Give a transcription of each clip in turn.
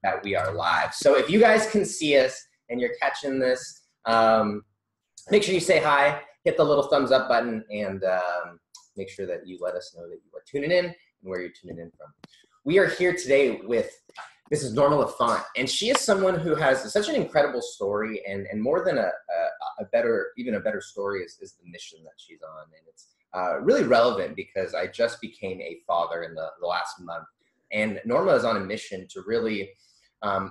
that we are live. So if you guys can see us and you're catching this, make sure you say hi, hit the little thumbs up button, and make sure that you let us know that you are tuning in and where you're tuning in from. We are here today with, this is Norma Lafont, and she is someone who has such an incredible story, and more than even a better story is the mission that she's on. And it's really relevant because I just became a father in the last month. And Norma is on a mission to really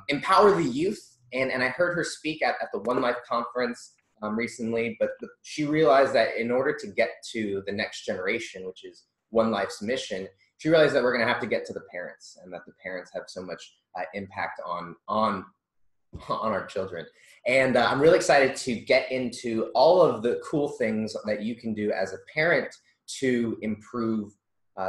empower the youth. And I heard her speak at the One Life conference recently, but she realized that in order to get to the next generation, which is One Life's mission, she realized that we're going to have to get to the parents, and that the parents have so much impact on our children. And I'm really excited to get into all of the cool things that you can do as a parent to improve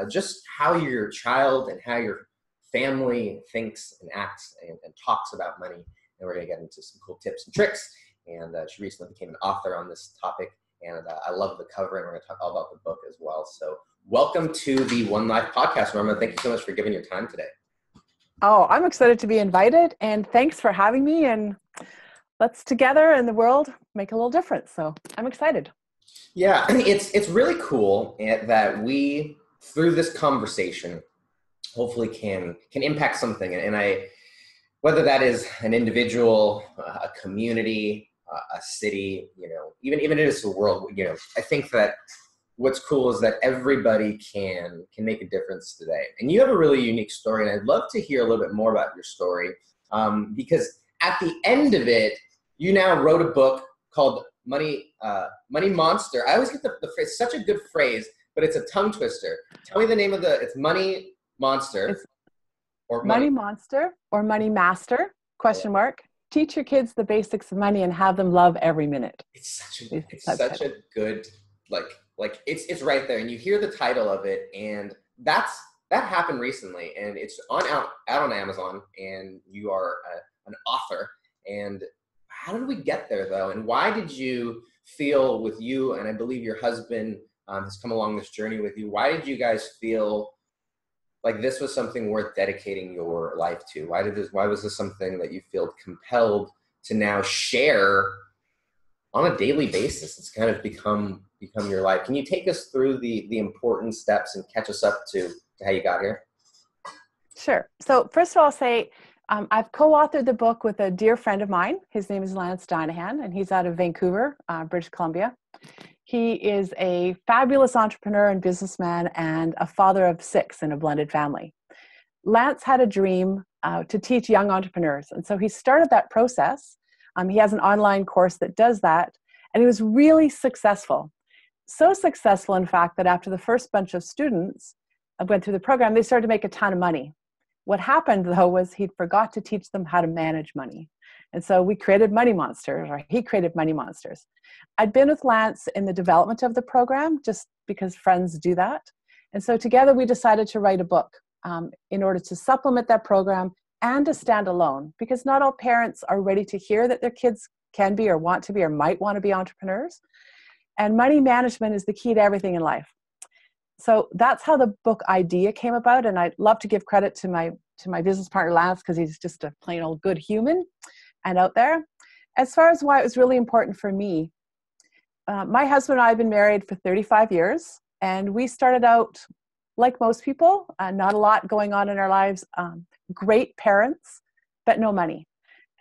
just how your child and how your family thinks and acts and talks about money. And we're going to get into some cool tips and tricks. And she recently became an author on this topic. And I love the cover, and we're going to talk all about the book as well. So welcome to the One Life podcast, Norma. Thank you so much for giving your time today. Oh, I'm excited to be invited, and thanks for having me. And let's together in the world make a little difference. So I'm excited. Yeah, it's really cool that we, through this conversation, hopefully can impact something. And whether that is an individual, a community, a city, even it is the world, I think that what's cool is that everybody can make a difference today. And you have a really unique story, and I'd love to hear a little bit more about your story, because at the end of it, you now wrote a book called Money Monster. I always get the phrase, such a good phrase, but it's a tongue twister. Tell me the name of it's Money Monster. Or Money Monster or Money Master, ? Teach your kids the basics of money and have them love every minute. It's such a good, it's right there. And you hear the title of it, and that happened recently, and it's out on Amazon, and you are an author. And how did we get there though? And why did you feel, with you, and I believe your husband has come along this journey with you, why did you guys feel like this was something worth dedicating your life to? Why was this something that you feel compelled to now share on a daily basis? It's kind of become your life. Can you take us through the important steps and catch us up to how you got here? Sure. So first of all, I'll say I've co-authored the book with a dear friend of mine. His name is Lance Dynahan, and he's out of Vancouver, British Columbia. He is a fabulous entrepreneur and businessman, and a father of 6 in a blended family. Lance had a dream to teach young entrepreneurs, and so he started that process. He has an online course that does that, and he was really successful. So successful, in fact, that after the first bunch of students went through the program, they started to make a ton of money. What happened, though, was he forgot to teach them how to manage money. And so we created Money Monsters, or he created Money Monsters. I'd been with Lance in the development of the program, just because friends do that. And so together we decided to write a book in order to supplement that program and to stand alone, because not all parents are ready to hear that their kids can be or want to be or might want to be entrepreneurs. And money management is the key to everything in life. So that's how the book idea came about. And I'd love to give credit to my business partner, Lance, because he's just a plain old good human and out there. As far as why it was really important for me, my husband and I have been married for 35 years, and we started out like most people, not a lot going on in our lives, great parents, but no money.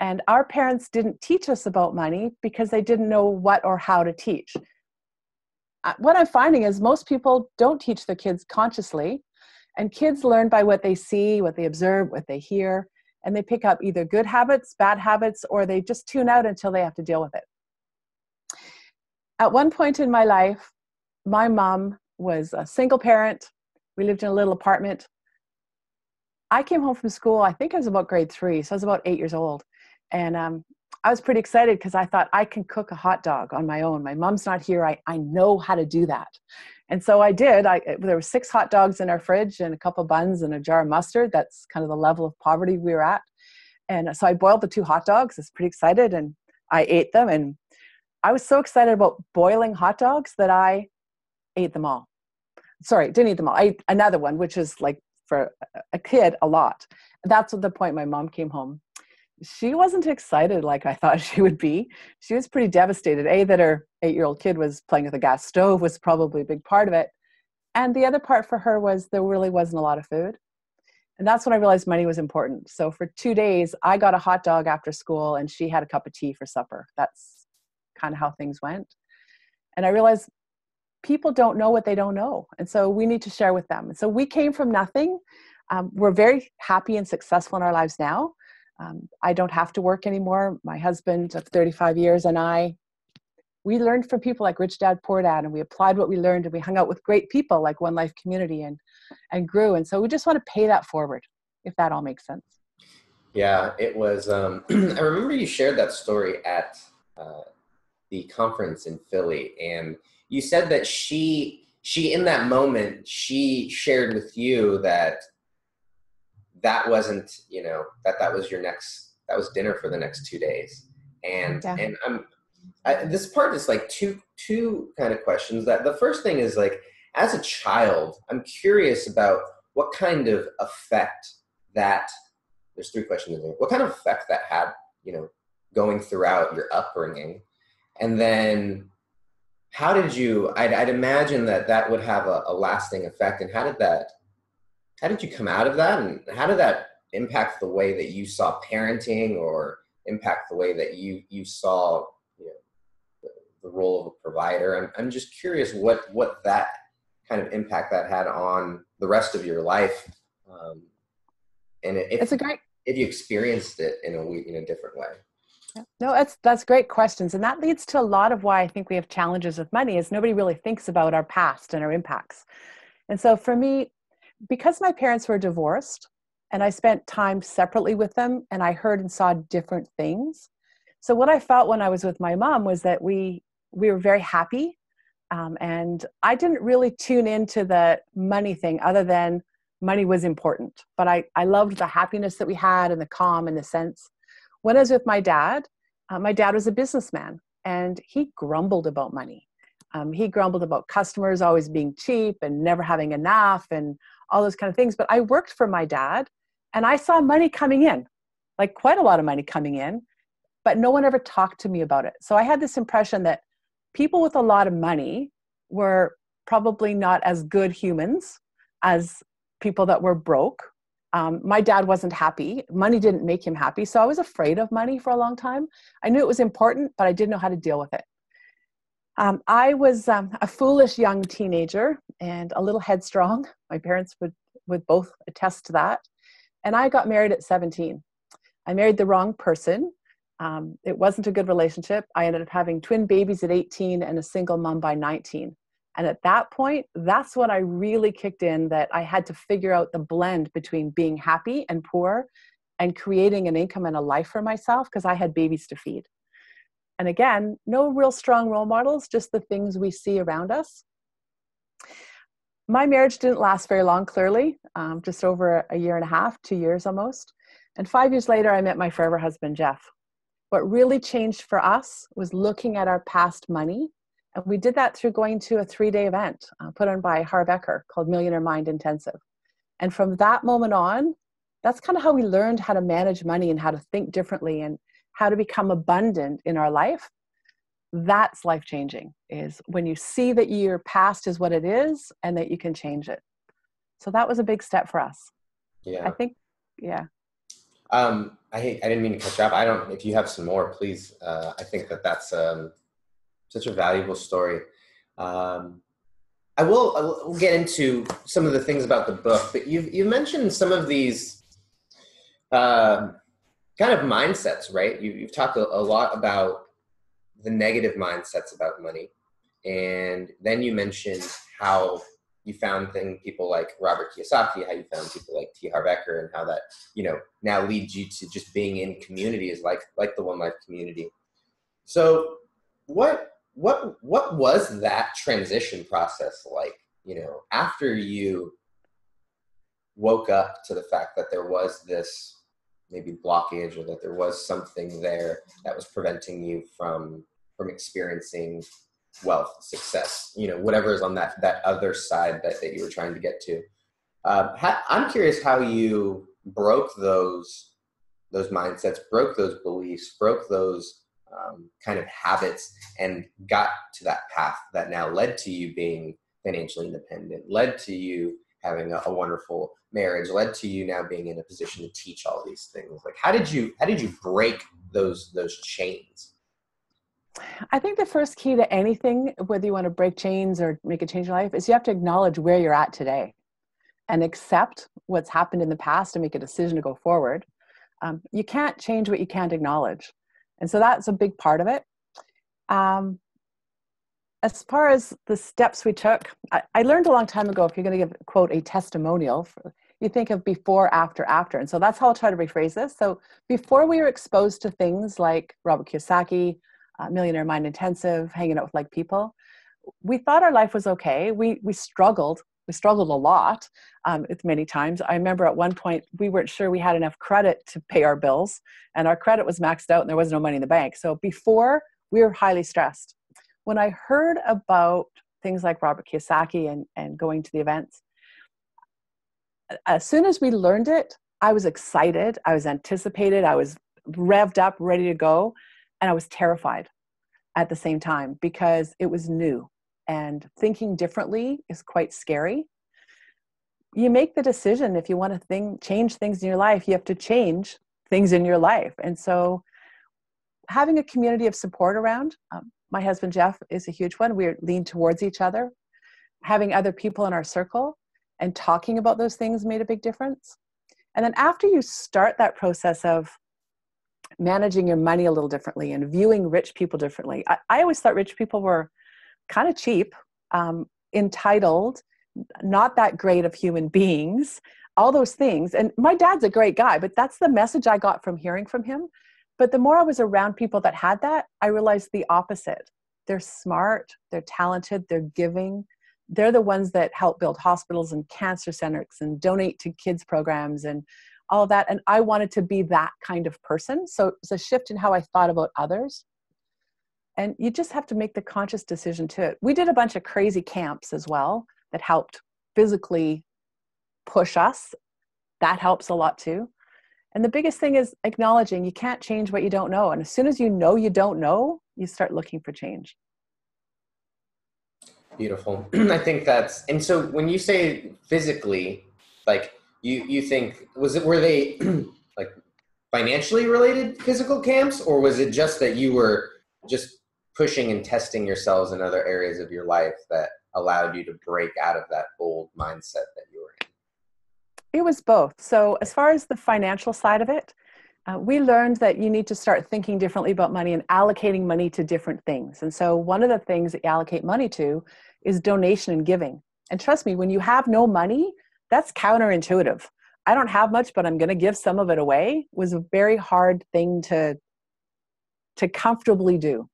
And our parents didn't teach us about money because they didn't know what or how to teach. What I'm finding is most people don't teach their kids consciously, and kids learn by what they see, what they observe, what they hear, and they pick up either good habits, bad habits, or they just tune out until they have to deal with it. At one point in my life, my mom was a single parent. We lived in a little apartment. I came home from school, I think I was about grade 3, so I was about 8 years old. And I was pretty excited because I thought I can cook a hot dog on my own. My mom's not here. I know how to do that. And so I did. There were 6 hot dogs in our fridge and a couple buns and a jar of mustard. That's kind of the level of poverty we were at. And so I boiled the 2 hot dogs. I was pretty excited, and I ate them. And I was so excited about boiling hot dogs that I ate them all. Sorry, didn't eat them all. I ate another one, which is like for a kid a lot. That's the point my mom came home. She wasn't excited like I thought she would be. She was pretty devastated. That her 8-year-old kid was playing with a gas stove was probably a big part of it. And the other part for her was there really wasn't a lot of food. And that's when I realized money was important. So for 2 days, I got a hot dog after school and she had a cup of tea for supper. That's kind of how things went. And I realized people don't know what they don't know. And so we need to share with them. And so we came from nothing. We're very happy and successful in our lives now. I don't have to work anymore. My husband of 35 years and we learned from people like Rich Dad, Poor Dad, and we applied what we learned, and we hung out with great people like One Life Community and grew. And so we just want to pay that forward, if that all makes sense. Yeah, it was, I remember you shared that story at the conference in Philly, and you said that she in that moment, she shared with you that wasn't, that was that was dinner for the next 2 days. And, yeah. This part is like two kind of questions. That the first thing is like, as a child, I'm curious about what kind of effect that, there's 3 questions in there. What kind of effect that had, going throughout your upbringing? And then how did you, I'd imagine that would have a lasting effect. And how did you come out of that? And how did that impact the way that you saw parenting, or impact the way that you saw, the role of a provider? I'm just curious what that kind of impact that had on the rest of your life. And if you experienced it in a different way. No, that's great questions. And that leads to a lot of why I think we have challenges with money, is nobody really thinks about our past and our impacts. And so for me, because my parents were divorced and I spent time separately with them, and I heard and saw different things. So what I felt when I was with my mom was that we were very happy. And I didn't really tune into the money thing other than money was important. But I loved the happiness that we had and the calm and the sense. When I was with my dad was a businessman, and he grumbled about money. He grumbled about customers always being cheap and never having enough and all those kind of things. But I worked for my dad, and I saw money coming in, like quite a lot of money coming in, but no one ever talked to me about it. So I had this impression that people with a lot of money were probably not as good humans as people that were broke. My dad wasn't happy. Money didn't make him happy. So I was afraid of money for a long time. I knew it was important, but I didn't know how to deal with it. I was a foolish young teenager and a little headstrong. My parents would both attest to that. And I got married at 17. I married the wrong person. It wasn't a good relationship. I ended up having twin babies at 18 and a single mom by 19. And at that point, that's when I really kicked in, that I had to figure out the blend between being happy and poor and creating an income and a life for myself, because I had babies to feed. And again, no real strong role models, just the things we see around us. My marriage didn't last very long, clearly, just over a year and a half, 2 years almost. And 5 years later, I met my forever husband, Jeff. What really changed for us was looking at our past money. And we did that through going to a 3-day event put on by Harv Eker called Millionaire Mind Intensive. And from that moment on, that's kind of how we learned how to manage money and how to think differently and how to become abundant in our life. That's life-changing, is when you see that your past is what it is and that you can change it. So that was a big step for us. Yeah. I think, yeah. I didn't mean to cut you off. If you have some more, please. I think that's such a valuable story. I will get into some of the things about the book, but you mentioned some of these kind of mindsets, right? You've talked a lot about the negative mindsets about money. And then you mentioned how you found people like Robert Kiyosaki, how you found people like T. Harv Eker, and how that, now leads you to just being in communities like the One Life community. So what was that transition process like, after you woke up to the fact that there was this maybe blockage, or that there was something there that was preventing you from experiencing wealth, success, whatever is on that other side that you were trying to get to? I'm curious how you broke those mindsets, broke those beliefs, broke those kind of habits, and got to that path that now led to you being financially independent, led to you having a wonderful marriage, led to you now being in a position to teach all these things. Like, how did you break those chains? I think the first key to anything, whether you want to break chains or make a change in life, is you have to acknowledge where you're at today and accept what's happened in the past and make a decision to go forward. You can't change what you can't acknowledge. And so that's a big part of it. As far as the steps we took, I learned a long time ago, if you're going to give, quote, a testimonial, you think of before, after, after. And so that's how I'll try to rephrase this. So before we were exposed to things like Robert Kiyosaki, Millionaire Mind Intensive, hanging out with like people, we thought our life was okay. We struggled. We struggled a lot. It's many times. I remember at one point, we weren't sure we had enough credit to pay our bills, and our credit was maxed out and there was no money in the bank. So before, we were highly stressed. When I heard about things like Robert Kiyosaki and going to the events, as soon as we learned it, I was excited. I was anticipated. I was revved up, ready to go. And I was terrified at the same time because it was new. And thinking differently is quite scary. You make the decision, if you want to change things in your life, you have to change things in your life. And so having a community of support around, my husband, Jeff, is a huge one. We lean towards each other. Having other people in our circle and talking about those things made a big difference. And then after you start that process of managing your money a little differently and viewing rich people differently, I always thought rich people were kind of cheap, entitled, not that great of human beings, all those things. And my dad's a great guy, but that's the message I got from hearing from him. But the more I was around people that had that, I realized the opposite. They're smart, they're talented, they're giving. They're the ones that help build hospitals and cancer centers and donate to kids programs and all of that. And I wanted to be that kind of person. So it's a shift in how I thought about others. And you just have to make the conscious decision to it. We did a bunch of crazy camps as well that helped physically push us. That helps a lot too. And the biggest thing is acknowledging you can't change what you don't know. And as soon as you know you don't know, you start looking for change. Beautiful. I think that's, and so when you say physically, like you think, were they like financially related physical camps, or was it just that you were just pushing and testing yourselves in other areas of your life that allowed you to break out of that old mindset that you were in? It was both. So as far as the financial side of it, we learned that you need to start thinking differently about money and allocating money to different things. And so one of the things that you allocate money to is donation and giving. And trust me, when you have no money, that's counterintuitive. I don't have much, but I'm going to give some of it away was a very hard thing to comfortably do.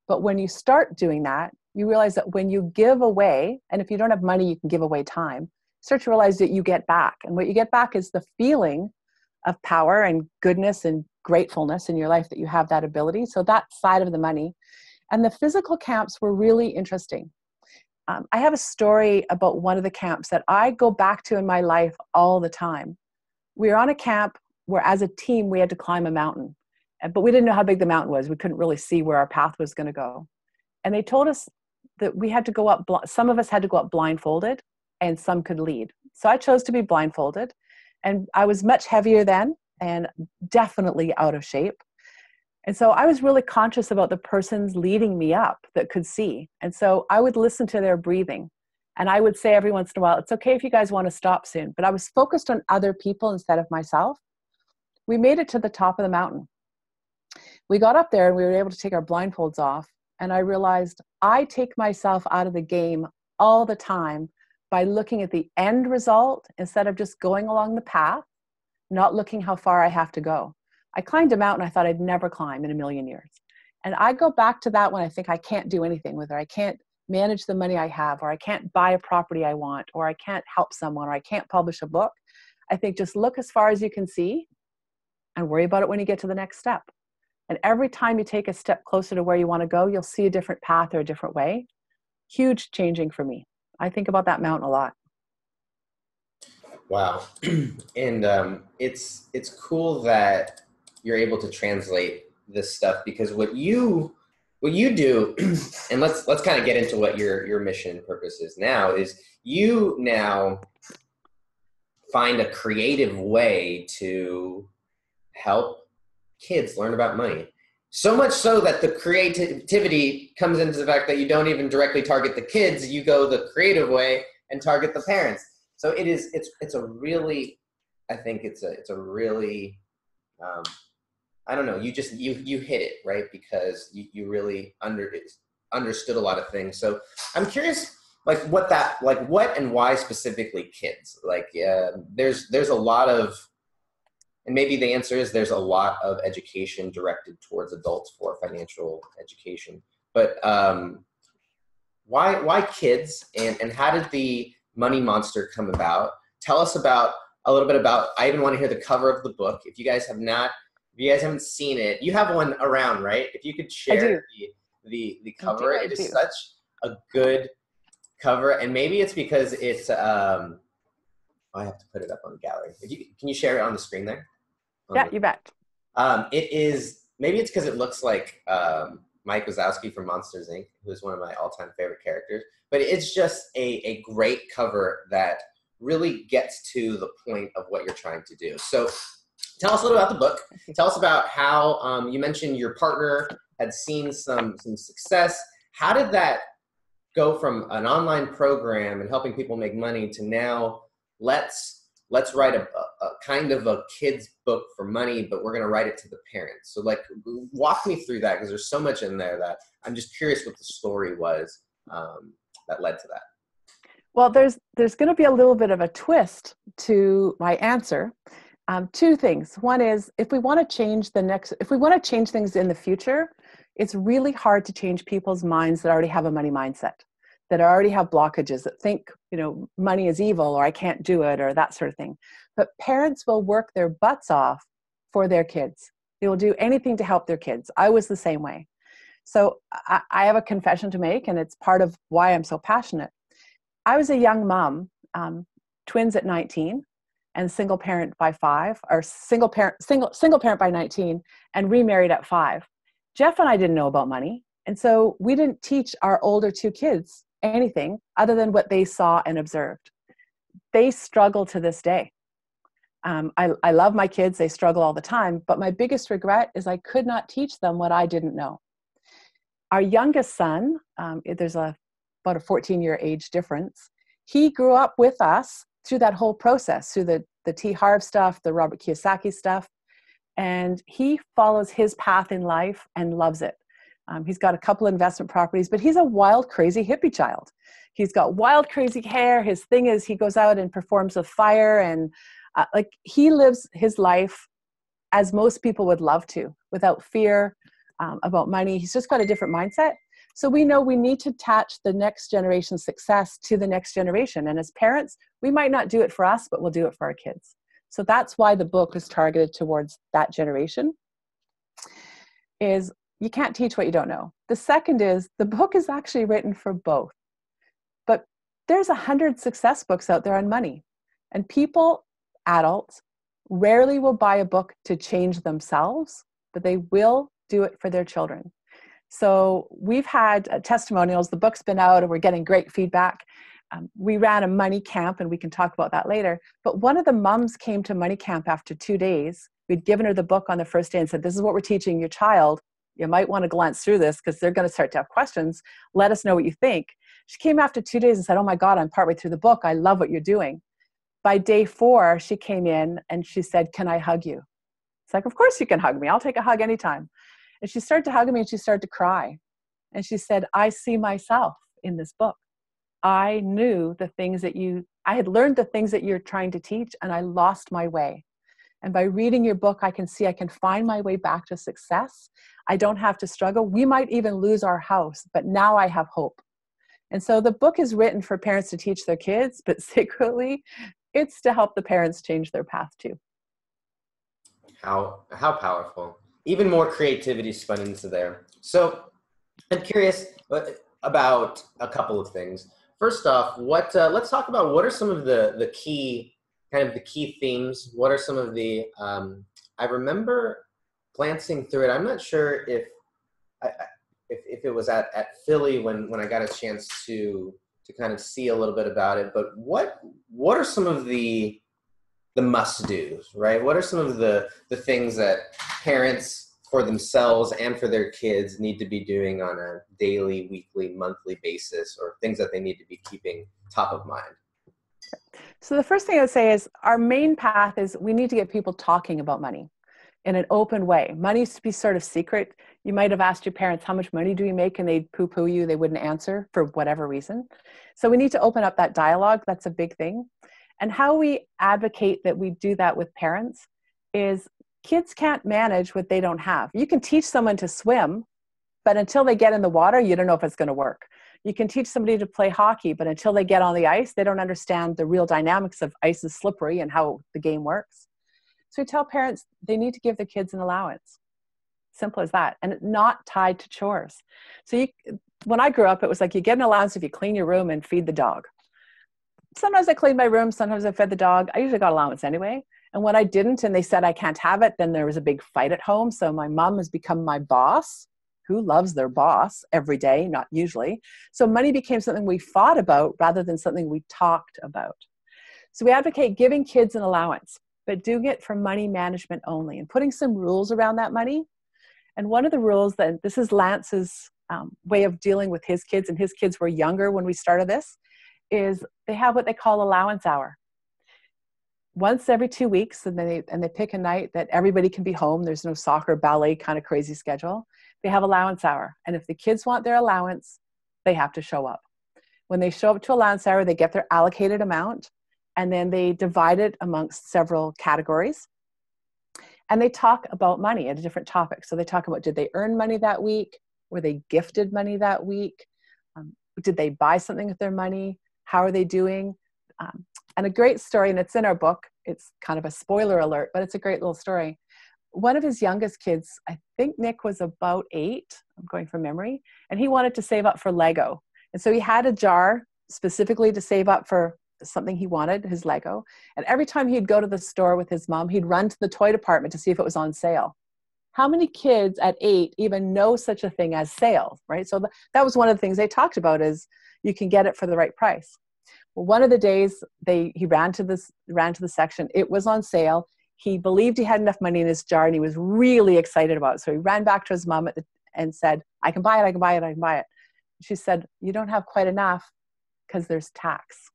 But when you start doing that, you realize that when you give away, and if you don't have money, you can give away time, start to realize that you get back. And what you get back is the feeling of power and goodness and gratefulness in your life that you have that ability. So that side of the money. And the physical camps were really interesting. I have a story about one of the camps that I go back to in my life all the time. We were on a camp where as a team, we had to climb a mountain, but we didn't know how big the mountain was. We couldn't really see where our path was going to go. And they told us that we had to go up, some of us had to go up blindfolded and some could lead. So I chose to be blindfolded, and I was much heavier then and definitely out of shape. And so I was really conscious about the persons leading me up that could see. And so I would listen to their breathing. And I would say every once in a while, it's okay if you guys want to stop soon. But I was focused on other people instead of myself. We made it to the top of the mountain. We got up there and we were able to take our blindfolds off. And I realized I take myself out of the game all the time by looking at the end result instead of just going along the path, not looking how far I have to go. I climbed a mountain I thought I'd never climb in a million years. And I go back to that when I think I can't do anything with it. I can't manage the money I have, or I can't buy a property I want, or I can't help someone, or I can't publish a book. I think just look as far as you can see and worry about it when you get to the next step. And every time you take a step closer to where you want to go, you'll see a different path or a different way. Huge changing for me. I think about that mountain a lot. Wow. And it's cool that you're able to translate this stuff, because what you do, and let's kind of get into what your mission and purpose is now, is you now find a creative way to help kids learn about money. So much so that the creativity comes into the fact that you don't even directly target the kids, you go the creative way and target the parents. So it's a really, I think it's a really, I don't know, you hit it, right? Because you really understood a lot of things. So I'm curious, like what and why specifically kids? Like, there's a lot of, and maybe the answer is there's a lot of education directed towards adults for financial education. But why kids, and how did the Money Monster come about? Tell us about a little bit about. I even want to hear the cover of the book. If you guys haven't seen it, you have one around, right? If you could share the cover, it is such a good cover, and maybe it's because it's I have to put it up on the gallery. Can you share it on the screen there? Yeah, you bet. It is, maybe it's because it looks like Mike Wazowski from Monsters, Inc., who is one of my all-time favorite characters. But it's just a great cover that really gets to the point of what you're trying to do. So tell us a little about the book. Tell us about how you mentioned your partner had seen some success. How did that go from an online program and helping people make money to now let's write a kind of a kid's book for money, but we're going to write it to the parents? So like, walk me through that, because there's so much in there that I'm just curious what the story was that led to that. Well, there's going to be a little bit of a twist to my answer. Two things. One is, if we want to change things in the future, it's really hard to change people's minds that already have a money mindset, that already have blockages, that think, money is evil, or I can't do it, or that sort of thing. But parents will work their butts off for their kids. They will do anything to help their kids. I was the same way. So I have a confession to make, and it's part of why I'm so passionate. I was a young mom, twins at 19, and single parent by 5, or single parent by 19, and remarried at 5. Jeff and I didn't know about money, and so we didn't teach our older 2 kids anything other than what they saw and observed. They struggle to this day. I love my kids. They struggle all the time, but my biggest regret is I could not teach them what I didn't know. Our youngest son, there's about a 14-year age difference. He grew up with us through that whole process, through the T. Harv stuff, the Robert Kiyosaki stuff, and he follows his path in life and loves it. He's got a couple investment properties, but he's a wild, crazy hippie child. He's got wild, crazy hair. His thing is he goes out and performs with fire, and he lives his life as most people would love to, without fear about money. He's just got a different mindset. So we know we need to attach the next generation's success to the next generation. And as parents, we might not do it for us, but we'll do it for our kids. So that's why the book is targeted towards that generation, is you can't teach what you don't know. The second is, the book is actually written for both. But there's 100 success books out there on money. And people, adults, rarely will buy a book to change themselves, but they will do it for their children. So we've had testimonials. The book's been out and we're getting great feedback. We ran a money camp, and we can talk about that later. But one of the moms came to money camp after 2 days. We'd given her the book on the first day and said, this is what we're teaching your child. You might want to glance through this because they're going to start to have questions. Let us know what you think. She came after 2 days and said, oh my God, I'm partway through the book. I love what you're doing. By day 4, she came in and she said, can I hug you? It's like, of course you can hug me. I'll take a hug anytime. And she started to hug me and she started to cry. And she said, I see myself in this book. I knew the things that I had learned the things that you're trying to teach, and I lost my way. And by reading your book, I can see I can find my way back to success. I don't have to struggle. We might even lose our house, but now I have hope. And so the book is written for parents to teach their kids, but secretly it's to help the parents change their path too. How powerful. Even more creativity spun into there. So I'm curious about a couple of things. First off, let's talk about what are some of the key kind of the key themes. What are some of the, I remember glancing through it. I'm not sure if if it was at Philly when I got a chance to kind of see a little bit about it, but what are some of the must-dos, right? What are some of the things that parents for themselves and for their kids need to be doing on a daily, weekly, monthly basis, or things that they need to be keeping top of mind? So the first thing I would say is our main path is we need to get people talking about money in an open way. Money used to be sort of secret. You might have asked your parents, how much money do you make? And they'd poo-poo you. They wouldn't answer for whatever reason. So we need to open up that dialogue. That's a big thing. And how we advocate that we do that with parents is kids can't manage what they don't have. You can teach someone to swim, but until they get in the water, you don't know if it's going to work. You can teach somebody to play hockey, but until they get on the ice, they don't understand the real dynamics of ice is slippery and how the game works. So we tell parents they need to give their kids an allowance. Simple as that. And not tied to chores. So when I grew up, it was like you get an allowance if you clean your room and feed the dog. Sometimes I cleaned my room, sometimes I fed the dog. I usually got allowance anyway. And when I didn't and they said I can't have it, then there was a big fight at home. So my mom has become my boss. Who loves their boss every day? Not usually. So money became something we fought about rather than something we talked about. So we advocate giving kids an allowance, but doing it for money management only and putting some rules around that money. And one of the rules that this is Lance's way of dealing with his kids, and his kids were younger when we started this, is they have what they call allowance hour. Once every 2 weeks, and they pick a night that everybody can be home. There's no soccer, ballet kind of crazy schedule. They have allowance hour. And if the kids want their allowance, they have to show up. When they show up to allowance hour, they get their allocated amount, and then they divide it amongst several categories. And they talk about money at a different topic. So they talk about, did they earn money that week? Were they gifted money that week? Did they buy something with their money? How are they doing? And a great story, and it's in our book. It's kind of a spoiler alert, but it's a great little story. One of his youngest kids, I think Nick was about 8, I'm going from memory, and he wanted to save up for Lego. And so he had a jar specifically to save up for something he wanted, his Lego. And every time he'd go to the store with his mom, he'd run to the toy department to see if it was on sale. How many kids at 8 even know such a thing as sale, right? So that was one of the things they talked about, is you can get it for the right price. Well, one of the days he ran to the section. It was on sale. He believed he had enough money in his jar, and he was really excited about it. So he ran back to his mom and said, I can buy it, I can buy it, I can buy it. She said, you don't have quite enough because there's tax.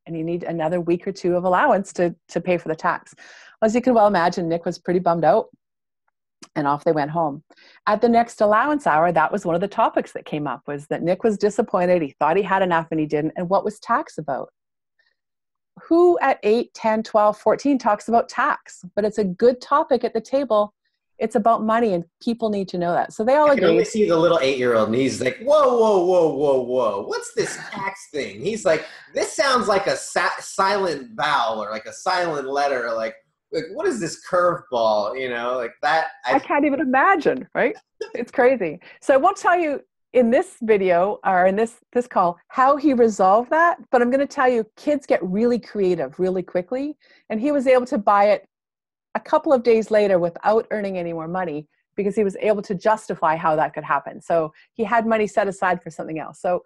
And you need another week or 2 of allowance to pay for the tax. As you can well imagine, Nick was pretty bummed out, and off they went home. At the next allowance hour, that was one of the topics that came up, was that Nick was disappointed. He thought he had enough and he didn't. And what was tax about? Who at 8, 10, 12, 14 talks about tax? But it's a good topic at the table. It's about money, and people need to know that. So they all agree. I can only agreed. see the little 8-year-old, and he's like, whoa, whoa, whoa, whoa, whoa. What's this tax thing? He's like, this sounds like a silent vowel or like a silent letter. Like what is this curveball? You know, like that. I can't even imagine, right? It's crazy. So I won't tell you in this video or in this call how he resolved that, but I'm going to tell you kids get really creative really quickly, and he was able to buy it a couple of days later without earning any more money because he was able to justify how that could happen. So he had money set aside for something else. So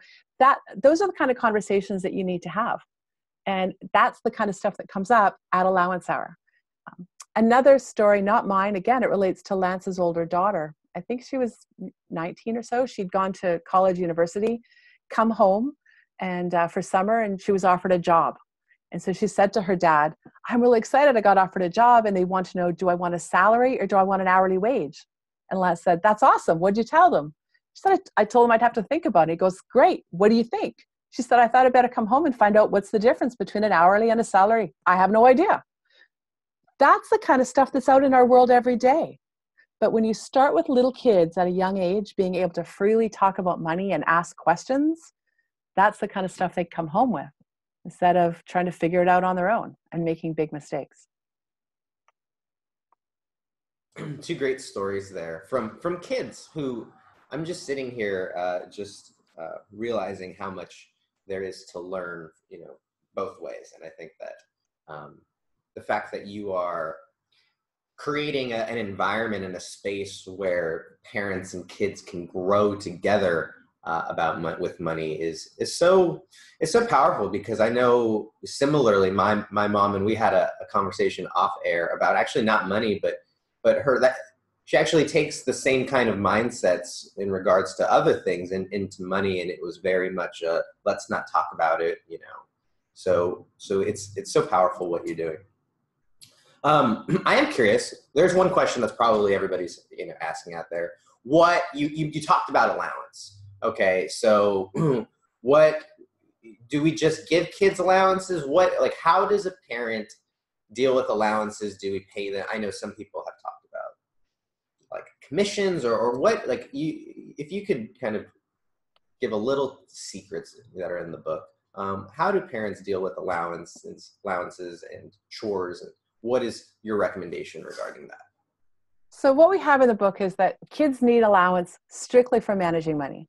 those are the kind of conversations that you need to have. And that's the kind of stuff that comes up at allowance hour. Another story, not mine, again, it relates to Lance's older daughter. I think she was 19 or so. She'd gone to college, university, come home and for summer, and she was offered a job. And so she said to her dad, I'm really excited. I got offered a job, and they want to know, do I want a salary or do I want an hourly wage? And Lance said, that's awesome. What'd you tell them? She said, I told him I'd have to think about it. He goes, great. What do you think? She said, I thought I'd better come home and find out what's the difference between an hourly and a salary. I have no idea. That's the kind of stuff that's out in our world every day. But when you start with little kids at a young age, being able to freely talk about money and ask questions, that's the kind of stuff they come home with, instead of trying to figure it out on their own and making big mistakes. 2 great stories there from kids who, I'm just sitting here realizing how much there is to learn, both ways. And I think that the fact that you are creating an environment and a space where parents and kids can grow together with money is so powerful, because I know similarly my mom and we had a conversation off air about actually not money, but her, that she actually takes the same kind of mindsets in regards to other things and into money, and it was very much let's not talk about it, you know. So it's so powerful what you're doing. I am curious. There's one question that's probably everybody's asking out there. What you talked about allowance. Okay, so what do we just give kids allowances? How does a parent deal with allowances? Do we pay them? I know some people have talked about like commissions or what. If you could kind of give a little secrets that are in the book. How do parents deal with allowances and chores, and what is your recommendation regarding that? So what we have in the book is that kids need allowance strictly for managing money.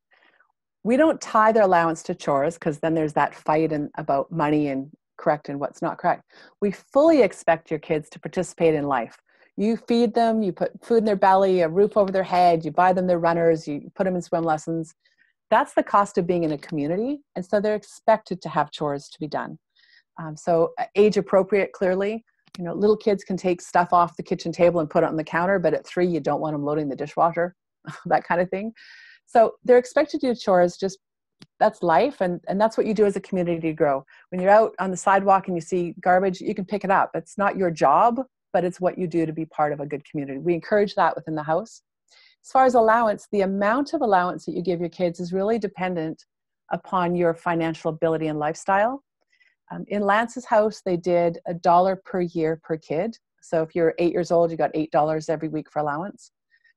We don't tie their allowance to chores, because then there's that fight about money and correct and what's not correct. We fully expect your kids to participate in life. You feed them, you put food in their belly, a roof over their head, you buy them their runners, you put them in swim lessons. That's the cost of being in a community. And so they're expected to have chores to be done. So age appropriate, clearly. Little kids can take stuff off the kitchen table and put it on the counter, but at 3, you don't want them loading the dishwasher, that kind of thing. So they're expected to do chores, just that's life. And that's what you do as a community to grow. When you're out on the sidewalk and you see garbage, you can pick it up. It's not your job, but it's what you do to be part of a good community. We encourage that within the house. As far as allowance, the amount of allowance that you give your kids is really dependent upon your financial ability and lifestyle. In Lance's house, they did $1 per year per kid. So if you're 8 years old, you got $8 every week for allowance.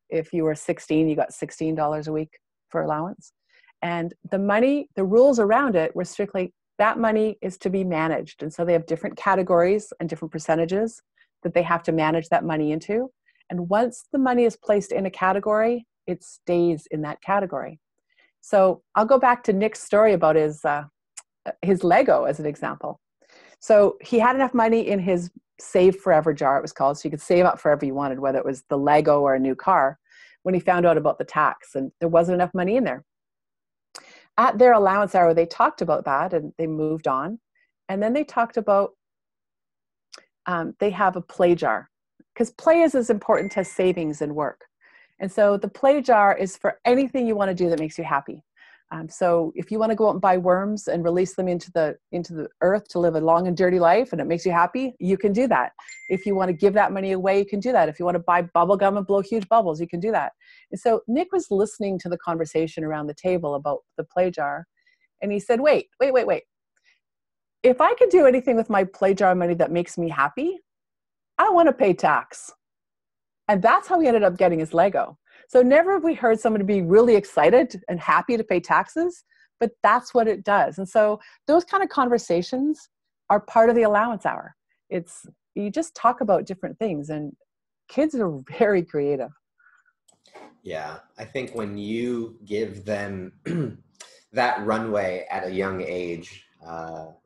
If you were 16, you got $16 a week for allowance. And the rules around it were strictly that money is to be managed. And so they have different categories and different percentages that they have to manage that money into. And once the money is placed in a category, it stays in that category. So I'll go back to Nick's story about his Lego as an example. So he had enough money in his Save Forever jar, it was called, so you could save up forever you wanted, whether it was the Lego or a new car, when he found out about the tax, and there wasn't enough money in there. At their allowance hour, they talked about that and they moved on. And then they talked about, they have a play jar, because play is as important as savings and work. And so the play jar is for anything you want to do that makes you happy. So if you want to go out and buy worms and release them into the earth to live a long and dirty life and it makes you happy, you can do that. If you want to give that money away, you can do that. If you want to buy bubble gum and blow huge bubbles, you can do that. And so Nick was listening to the conversation around the table about the play jar. And he said, wait. If I could do anything with my play jar money that makes me happy, I want to pay tax. And that's how he ended up getting his Lego. So never have we heard somebody be really excited and happy to pay taxes, but that's what it does. And so those kind of conversations are part of the allowance hour. You just talk about different things, and kids are very creative. Yeah, I think when you give them that runway at a young age,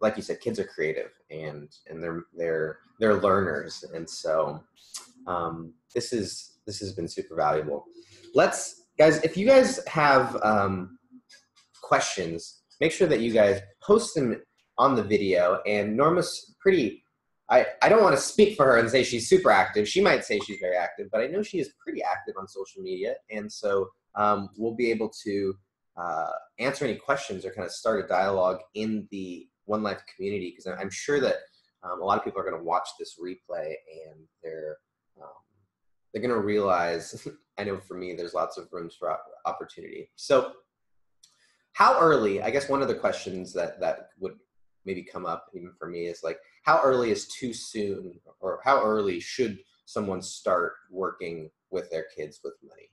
like you said, kids are creative and they're learners, and so this has been super valuable. Guys, if you guys have questions, make sure that you guys post them on the video. And Norma's I don't want to speak for her and say she's super active. She might say she's very active, but I know she is pretty active on social media. And so we'll be able to answer any questions or kind of start a dialogue in the One Life community, because I'm sure that a lot of people are going to watch this replay and they're going to realize, I know for me, there's lots of rooms for opportunity. So how early, I guess one of the questions that would maybe come up even for me is like, how early is too soon, or how early should someone start working with their kids with money?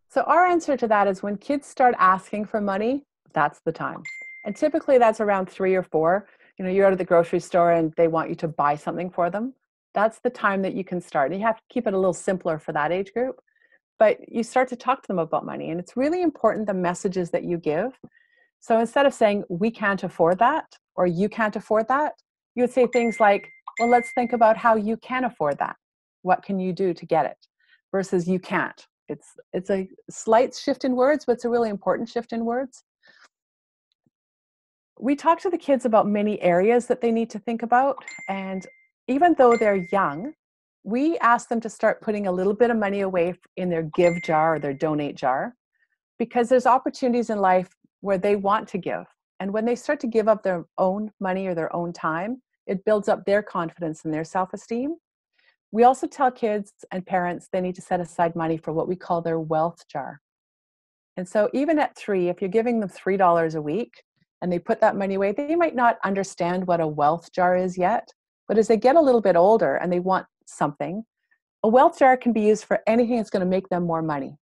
So our answer to that is when kids start asking for money, that's the time. And typically that's around 3 or 4. You're out at the grocery store and they want you to buy something for them. That's the time that you can start. And you have to keep it a little simpler for that age group. But you start to talk to them about money. And it's really important the messages that you give. So instead of saying, we can't afford that, or you can't afford that, you would say things like, Well, let's think about how you can afford that. What can you do to get it versus you can't? It's a slight shift in words, but it's a really important shift in words. We talk to the kids about many areas that they need to think about. And even though they're young, we ask them to start putting a little bit of money away in their give jar or their donate jar, because there's opportunities in life where they want to give. And when they start to give up their own money or their own time, it builds up their confidence and their self-esteem. We also tell kids and parents they need to set aside money for what we call their wealth jar. And so even at 3, if you're giving them $3 a week and they put that money away, they might not understand what a wealth jar is yet. But as they get a little bit older and they want something, a wealth jar can be used for anything that's going to make them more money.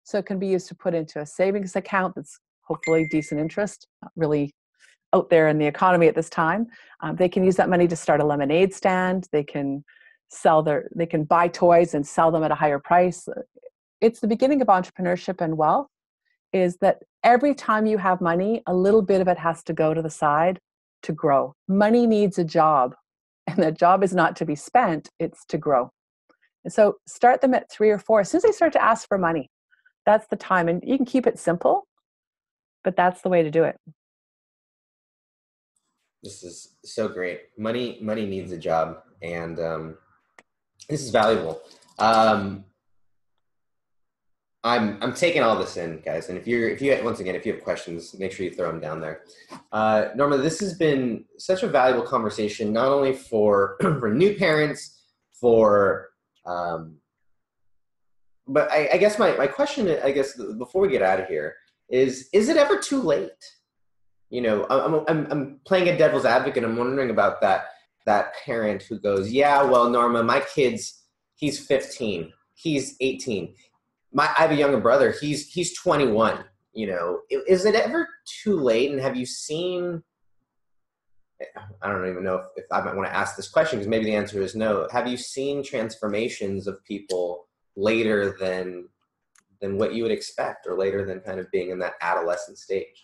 So it can be used to put into a savings account that's hopefully decent interest, not really out there in the economy at this time. They can use that money to start a lemonade stand. They can buy toys and sell them at a higher price. It's the beginning of entrepreneurship and wealth, is that every time you have money, a little bit of it has to go to the side to grow. Money needs a job, and that job is not to be spent, it's to grow. And so start them at 3 or 4. As soon as they start to ask for money, that's the time. And you can keep it simple, but that's the way to do it. This is so great. Money needs a job, and this is valuable. I'm taking all this in, guys. And if you have questions, make sure you throw them down there. Norma, this has been such a valuable conversation, not only for for new parents, but I guess my question, before we get out of here, is it ever too late? You know, I'm playing a devil's advocate. I'm wondering about that parent who goes, yeah, well, Norma, my kid's, he's 15, he's 18. I have a younger brother. He's 21. You know, is it ever too late? And have you seen? I don't even know if I might want to ask this question, because maybe the answer is no. Have you seen transformations of people later than what you would expect, or later than kind of being in that adolescent stage?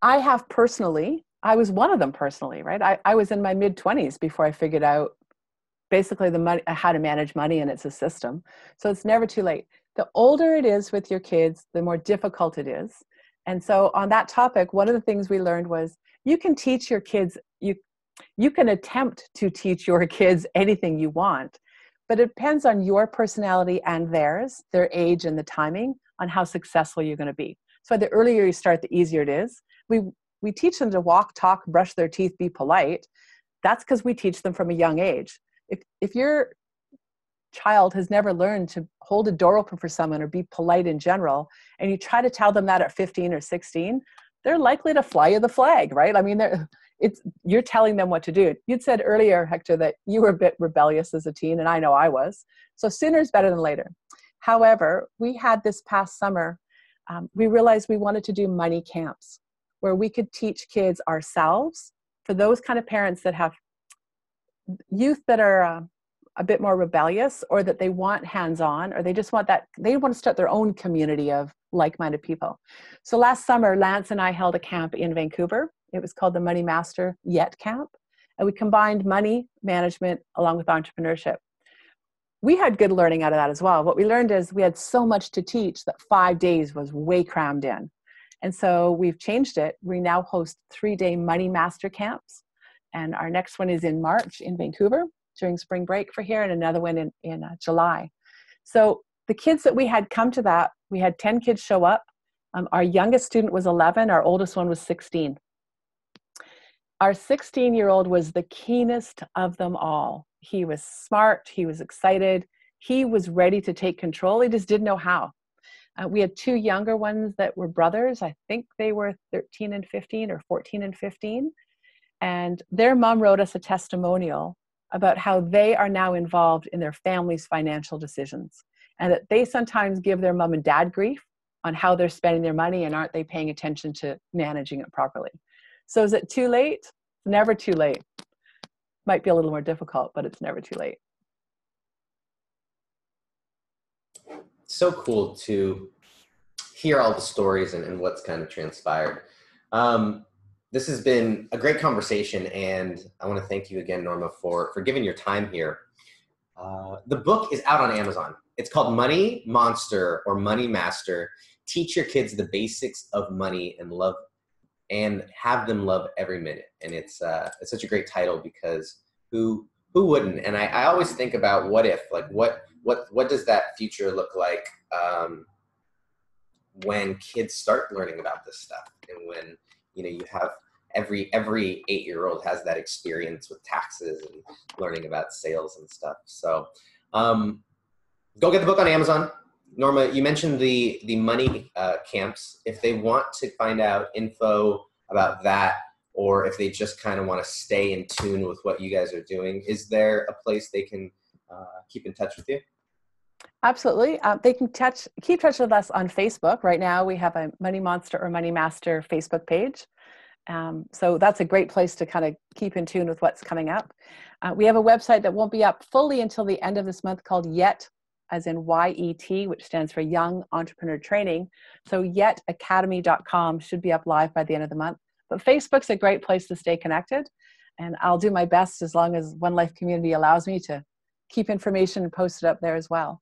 I have personally. I was one of them personally, right? I was in my mid-20s before I figured out basically the money, how to manage money, and it's a system. So it's never too late. The older it is with your kids, the more difficult it is. And so on that topic, one of the things we learned was you can teach your kids, you can attempt to teach your kids anything you want, but it depends on your personality and theirs, their age and the timing, on how successful you're going to be. So the earlier you start, the easier it is. We teach them to walk, talk, brush their teeth, be polite. That's because we teach them from a young age. If your child has never learned to hold a door open for someone or be polite in general, and you try to tell them that at 15 or 16, they're likely to fly you the flag, right? I mean, you're telling them what to do. You'd said earlier, Hector, that you were a bit rebellious as a teen, and I know I was. So sooner is better than later. However, we had this past summer, we realized we wanted to do money camps where we could teach kids ourselves, for those kind of parents that have youth that are a bit more rebellious, or that they want hands-on, or they just want that, they want to start their own community of like-minded people. So last summer, Lance and I held a camp in Vancouver. It was called the Money Master Yet Camp. And we combined money management along with entrepreneurship. We had good learning out of that as well. What we learned is we had so much to teach that 5 days was way crammed in. And so we've changed it. We now host 3-day Money Master camps. And our next one is in March in Vancouver during spring break for here, and another one in July. So the kids that we had come to that, we had 10 kids show up. Our youngest student was 11. Our oldest one was 16. Our 16-year-old was the keenest of them all. He was smart. He was excited. He was ready to take control. He just didn't know how. We had 2 younger ones that were brothers. I think they were 13 and 15 or 14 and 15. And their mom wrote us a testimonial about how they are now involved in their family's financial decisions, and that they sometimes give their mom and dad grief on how they're spending their money and aren't they paying attention to managing it properly. So is it too late? Never too late. Might be a little more difficult, but it's never too late. So cool to hear all the stories and what's kind of transpired. This has been a great conversation, and I want to thank you again, Norma, for giving your time here. The book is out on Amazon. It's called Money Monster or Money Master. Teach your kids the basics of money and have them love every minute. And it's such a great title because who wouldn't? And I always think about what if, like what does that future look like when kids start learning about this stuff, and when you have every 8-year-old has that experience with taxes and learning about sales and stuff. So go get the book on Amazon. Norma, you mentioned the money camps. If they want to find out info about that, or if they just kind of want to stay in tune with what you guys are doing, is there a place they can keep in touch with you? Absolutely. They can keep touch with us on Facebook. Right now we have a Money Monster or Money Master Facebook page. So that's a great place to kind of keep in tune with what's coming up. We have a website that won't be up fully until the end of this month called YET, as in YET, which stands for Young Entrepreneur Training. So yetacademy.com should be up live by the end of the month. But Facebook's a great place to stay connected. And I'll do my best, as long as One Life Community allows me, to keep information and post it up there as well.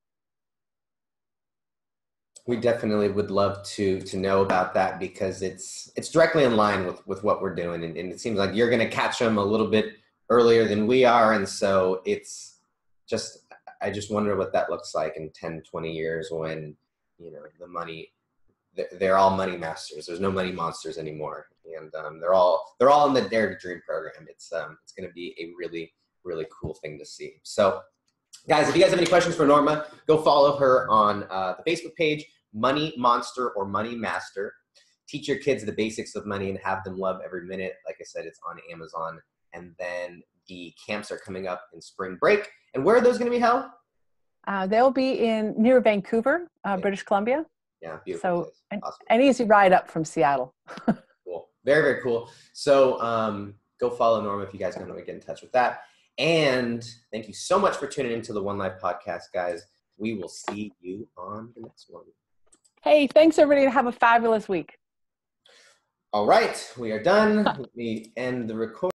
We definitely would love to know about that, because it's directly in line with what we're doing. And it seems like you're going to catch them a little bit earlier than we are. And so I just wonder what that looks like in 10, 20 years when, the money, they're all money masters. There's no money monsters anymore. And they're all in the Dare to Dream program. It's going to be a really, really cool thing to see. So guys, if you guys have any questions for Norma, go follow her on the Facebook page, Money Monster or Money Master. Teach your kids the basics of money and have them love every minute. Like I said, it's on Amazon. And then the camps are coming up in spring break. And where are those going to be held? They'll be near Vancouver, British Columbia. Yeah, beautiful. So awesome. An easy ride up from Seattle. Cool. Very, very cool. So go follow Norma if you guys want to get in touch with that. And thank you so much for tuning into the One Life podcast, guys. We will see you on the next one. Hey, thanks everybody. Have a fabulous week. All right, we are done. Let me end the recording.